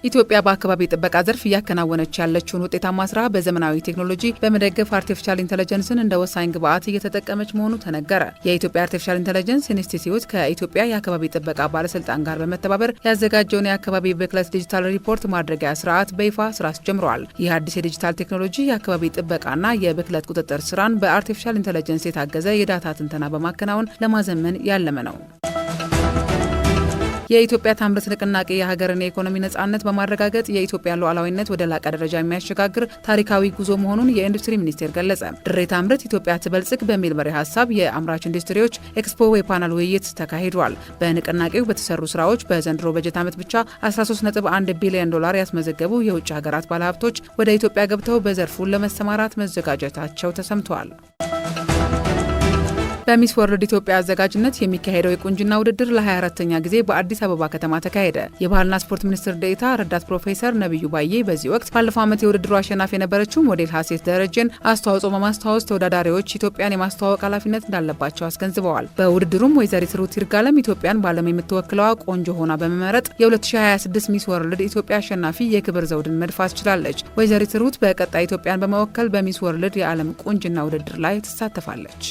ኢትዮጵያ በአካባቢ ጥበቃ ዘርፍ እያከናወነች ያለችውን ውጤታማ ስራ በዘመናዊ ቴክኖሎጂ በመደገፍ አርቲፊሻል ኢንተለጀንስን እንደ ወሳኝ ግብዓት እየተጠቀመች መሆኑ ተነገረ። የኢትዮጵያ አርቲፊሻል ኢንተለጀንስ ኢንስቲትዩት ከኢትዮጵያ የአካባቢ ጥበቃ ባለስልጣን ጋር በመተባበር ያዘጋጀውን የአካባቢ ብክለት ዲጂታል ሪፖርት ማድረጊያ ስርዓት በይፋ ስራ አስጀምረዋል። ይህ አዲስ የዲጂታል ቴክኖሎጂ የአካባቢ ጥበቃና የብክለት ቁጥጥር ስራን በአርቲፊሻል ኢንተለጀንስ የታገዘ የዳታ ትንተና በማከናወን ለማዘመን ያለመ ነው። የኢትዮጵያ ታምርት ንቅናቄ የሀገርን የኢኮኖሚ ነጻነት በማረጋገጥ የኢትዮጵያን ሉዓላዊነት ወደ ላቀ ደረጃ የሚያሸጋግር ታሪካዊ ጉዞ መሆኑን የኢንዱስትሪ ሚኒስቴር ገለጸ። ድሬ ታምርት ኢትዮጵያ ትበልጽግ በሚል መሪ ሀሳብ የአምራች ኢንዱስትሪዎች ኤክስፖ የፓናል ውይይት ተካሂዷል። በንቅናቄው በተሰሩ ስራዎች በዘንድሮ በጀት ዓመት ብቻ 13.1 ቢሊዮን ዶላር ያስመዘገቡ የውጭ ሀገራት ባለሀብቶች ወደ ኢትዮጵያ ገብተው በዘርፉ ለመሰማራት መዘጋጀታቸው ተሰምተዋል። በሚስ ወርልድ ኢትዮጵያ አዘጋጅነት የሚካሄደው የቁንጅና ውድድር ለ24ኛ ጊዜ በአዲስ አበባ ከተማ ተካሄደ። የባህልና ስፖርት ሚኒስትር ዴኤታ ረዳት ፕሮፌሰር ነብዩ ባዬ በዚህ ወቅት ባለፈው ዓመት የውድድሩ አሸናፊ የነበረችው ሞዴል ሀሴት ደረጀን አስተዋጽኦ በማስታወስ ተወዳዳሪዎች ኢትዮጵያን የማስተዋወቅ ኃላፊነት እንዳለባቸው አስገንዝበዋል። በውድድሩም ወይዘሪት ሩት ይርጋለም ኢትዮጵያን በዓለም የምትወክለዋ ቆንጆ ሆና በመመረጥ የ2026 ሚስ ወርልድ ኢትዮጵያ አሸናፊ የክብር ዘውድን መድፋት ችላለች። ወይዘሪት ሩት በቀጣይ ኢትዮጵያን በመወከል በሚስ ወርልድ የዓለም ቁንጅና ውድድር ላይ ትሳተፋለች።